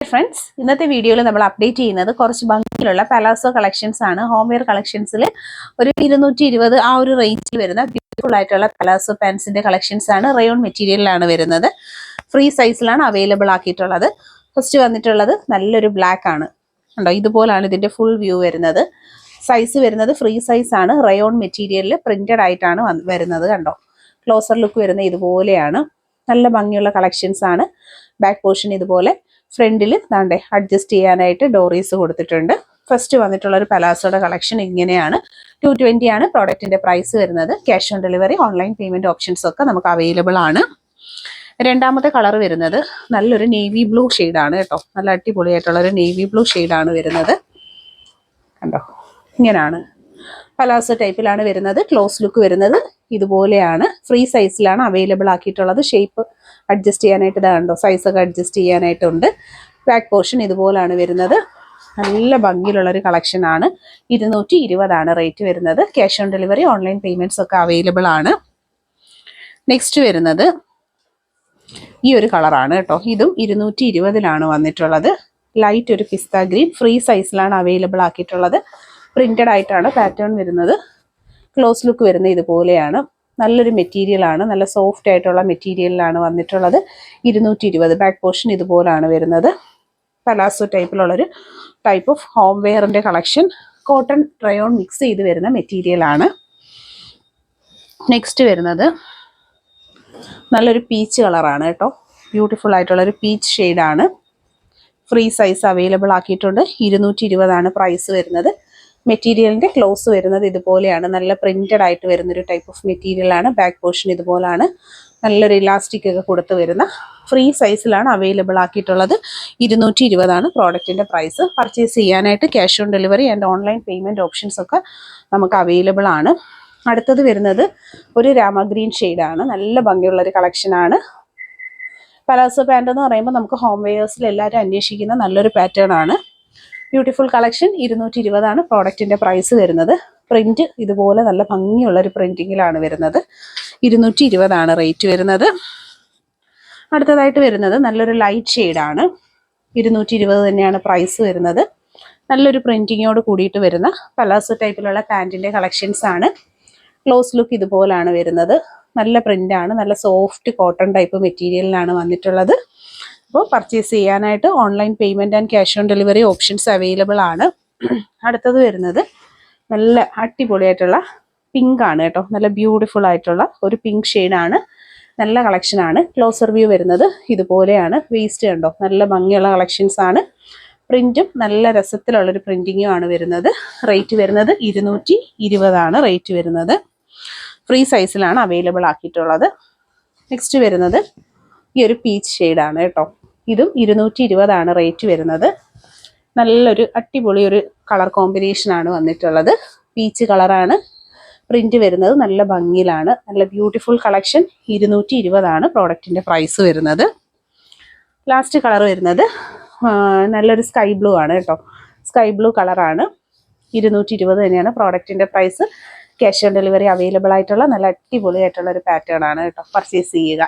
Friends, ഇന്നത്തെ വീഡിയോയിൽ നമ്മൾ അപ്ഡേറ്റ് ചെയ്യുന്നത് കുറച്ച് ഭംഗിയിലുള്ള പലാസോ കളക്ഷൻസ് ആണ്. ഹോം വെയർ കളക്ഷൻസിൽ ഒരു 220 ആ ഒരു റേഞ്ചിൽ വരുന്ന ബ്യൂട്ടിഫുൾ ആയിട്ടുള്ള പലാസോ പാൻസിന്റെ കളക്ഷൻസ് ആണ്. റയോൺ മെറ്റീരിയലിലാണ് വരുന്നത്. ഫ്രീ സൈസിലാണ് അവൈലബിൾ ആക്കിയിട്ടുള്ളത്. ഫസ്റ്റ് വന്നിട്ടുള്ളത് നല്ലൊരു ബ്ലാക്ക് ആണ്. കണ്ടോ, ഇതുപോലാണ് ഇതിന്റെ ഫുൾ വ്യൂ വരുന്നത്. സൈസ് വരുന്നത് ഫ്രീ സൈസ് ആണ്. റയോൺ മെറ്റീരിയലിൽ പ്രിന്റഡ് ആയിട്ടാണ് വരുന്നത്. കണ്ടോ, ക്ലോസർ ലുക്ക് വരുന്നത് ഇതുപോലെയാണ്. നല്ല ഭംഗിയുള്ള കളക്ഷൻസ് ആണ്. ബാക്ക് പോർഷൻ ഇതുപോലെ, ഫ്രണ്ടിൽ ദാണ്ടെ അഡ്ജസ്റ്റ് ചെയ്യാനായിട്ട് ഡോറീസ് കൊടുത്തിട്ടുണ്ട്. ഫസ്റ്റ് വന്നിട്ടുള്ള ഒരു പലാസോയുടെ കളക്ഷൻ ഇങ്ങനെയാണ്. 220 ആണ് പ്രോഡക്റ്റിന്റെ പ്രൈസ് വരുന്നത്. Cash on delivery, online payment options ഒക്കെ നമുക്ക് അവൈലബിൾ ആണ്. രണ്ടാമത്തെ കളർ വരുന്നത് നല്ലൊരു നേവി ബ്ലൂ ആണ് കേട്ടോ. നല്ല അടിപൊളിയായിട്ടുള്ള ഒരു നേവി ബ്ലൂ ആണ് വരുന്നത്. കണ്ടോ, ഇങ്ങനെയാണ് പലാസോ ടൈപ്പിലാണ് വരുന്നത്. ക്ലോസ് ലുക്ക് വരുന്നത് ഇതുപോലെയാണ്. ഫ്രീ സൈസിലാണ് അവൈലബിൾ ആക്കിയിട്ടുള്ളത്. ഷേപ്പ് അഡ്ജസ്റ്റ് ചെയ്യാനായിട്ട് ഇതാണ്ടോ, സൈസൊക്കെ അഡ്ജസ്റ്റ് ചെയ്യാനായിട്ടുണ്ട്. ബാക്ക് പോർഷൻ ഇതുപോലാണ് വരുന്നത്. നല്ല ഭംഗിയിലുള്ള ഒരു കളക്ഷൻ ആണ്. 220 ആണ് റേറ്റ് വരുന്നത്. Cash on delivery, online payments ഒക്കെ അവൈലബിൾ ആണ്. നെക്സ്റ്റ് വരുന്നത് ഈ ഒരു കളറാണ് കേട്ടോ. ഇതും 220 വന്നിട്ടുള്ളത്. ലൈറ്റ് ഒരു പിസ്ത ഗ്രീൻ, ഫ്രീ സൈസിലാണ് അവൈലബിൾ ആക്കിയിട്ടുള്ളത്. പ്രിന്റഡ് ആയിട്ടാണ് പാറ്റേൺ വരുന്നത്. ക്ലോസ് ലുക്ക് വരുന്നത് ഇതുപോലെയാണ്. നല്ലൊരു മെറ്റീരിയൽ ആണ്. നല്ല സോഫ്റ്റ് ആയിട്ടുള്ള മെറ്റീരിയലിലാണ് വന്നിട്ടുള്ളത്. 220. ബാക്ക് പോർഷൻ ഇതുപോലാണ് വരുന്നത്. പലാസോ ടൈപ്പിലുള്ളൊരു ടൈപ്പ് ഓഫ് ഹോം വെയറിന്റെ കളക്ഷൻ. കോട്ടൺ റയോൺ മിക്സ് ചെയ്ത് വരുന്ന മെറ്റീരിയൽ ആണ്. നെക്സ്റ്റ് വരുന്നത് നല്ലൊരു പീച്ച് കളറാണ് കേട്ടോ. ബ്യൂട്ടിഫുൾ ആയിട്ടുള്ളൊരു പീച്ച് ഷെയ്ഡാണ്. ഫ്രീ സൈസ് അവൈലബിൾ ആക്കിയിട്ടുണ്ട്. 220 ആണ് പ്രൈസ് വരുന്നത്. മെറ്റീരിയലിന്റെ ക്ലോസ് വരുന്നത് ഇതുപോലെയാണ്. നല്ല പ്രിന്റഡ് ആയിട്ട് വരുന്നൊരു ടൈപ്പ് ഓഫ് മെറ്റീരിയൽ ആണ്. ബാക്ക് പോർഷൻ ഇതുപോലാണ്. നല്ലൊരു ഇലാസ്റ്റിക് ഒക്കെ കൊടുത്ത് വരുന്ന ഫ്രീ സൈസിലാണ് അവൈലബിൾ ആക്കിയിട്ടുള്ളത്. 220 ആണ് പ്രോഡക്റ്റിന്റെ പ്രൈസ്. പർച്ചേസ് ചെയ്യാനായിട്ട് cash on delivery and online payment options ഒക്കെ നമുക്ക് അവൈലബിൾ ആണ്. അടുത്തത് വരുന്നത് ഒരു രാമ ഗ്രീൻ ആണ്. നല്ല ഭംഗിയുള്ള ഒരു കളക്ഷൻ ആണ്. പലാസോ പാൻറ് എന്ന് പറയുമ്പോൾ നമുക്ക് ഹോം വെയേഴ്സിൽ എല്ലാവരും അന്വേഷിക്കുന്ന നല്ലൊരു പാറ്റേൺ ആണ്. Beautiful collection. 220 ആണ് പ്രോഡക്റ്റിന്റെ പ്രൈസ് വരുന്നത്. പ്രിന്റ് ഇതുപോലെ നല്ല ഭംഗിയുള്ള ഒരു പ്രിന്റിങ്ങിലാണ് വരുന്നത്. 220 ആണ് റേറ്റ് വരുന്നത്. അടുത്തതായിട്ട് വരുന്നത് നല്ലൊരു ലൈറ്റ് ആണ്. 220 തന്നെയാണ് പ്രൈസ് വരുന്നത്. നല്ലൊരു പ്രിന്റിങ്ങോട് കൂടിയിട്ട് വരുന്ന പലാസോ ടൈപ്പിലുള്ള പാൻറ്റിന്റെ കളക്ഷൻസ് ആണ്. ക്ലോസ് ലുക്ക് ഇതുപോലാണ് വരുന്നത്. നല്ല പ്രിന്റ് ആണ്. നല്ല സോഫ്റ്റ് കോട്ടൺ ടൈപ്പ് മെറ്റീരിയലിലാണ് വന്നിട്ടുള്ളത്. അപ്പോൾ പർച്ചേസ് ചെയ്യാനായിട്ട് online payment and cash on delivery options available ആണ്. അടുത്തത് വരുന്നത് നല്ല അടിപൊളിയായിട്ടുള്ള പിങ്ക് ആണ് കേട്ടോ. നല്ല ബ്യൂട്ടിഫുൾ ആയിട്ടുള്ള ഒരു പിങ്ക് ആണ്. നല്ല കളക്ഷൻ ആണ്. ക്ലോസർ വ്യൂ വരുന്നത് ഇതുപോലെയാണ്. വേസ്റ്റ് കണ്ടോ, നല്ല ഭംഗിയുള്ള കളക്ഷൻസ് ആണ്. പ്രിന്റും നല്ല രസത്തിലുള്ളൊരു പ്രിന്റിങ്ങും ആണ് വരുന്നത്. റേറ്റ് വരുന്നത് 220 ആണ് റേറ്റ് വരുന്നത്. ഫ്രീ സൈസിലാണ് അവൈലബിൾ ആക്കിയിട്ടുള്ളത്. നെക്സ്റ്റ് വരുന്നത് ഈ ഒരു പീച്ച് ആണ് കേട്ടോ. ഇതും 220 ആണ് റേറ്റ് വരുന്നത്. നല്ലൊരു അടിപൊളി ഒരു കളർ കോമ്പിനേഷൻ ആണ് വന്നിട്ടുള്ളത്. പീച്ച് കളറാണ്. പ്രിന്റ് വരുന്നത് നല്ല ഭംഗിയിലാണ്. നല്ല ബ്യൂട്ടിഫുൾ കളക്ഷൻ. 220 ആണ് പ്രോഡക്റ്റിന്റെ പ്രൈസ് വരുന്നത്. ലാസ്റ്റ് കളർ വരുന്നത് നല്ലൊരു സ്കൈ ബ്ലൂ ആണ് കേട്ടോ. സ്കൈ ബ്ലൂ കളറാണ്. 220 തന്നെയാണ് പ്രോഡക്റ്റിന്റെ price. Cash on delivery available ആയിട്ടുള്ള നല്ല അടിപൊളിയായിട്ടുള്ള ഒരു പാറ്റേൺ ആണ് കേട്ടോ. പർച്ചേസ് ചെയ്യുക.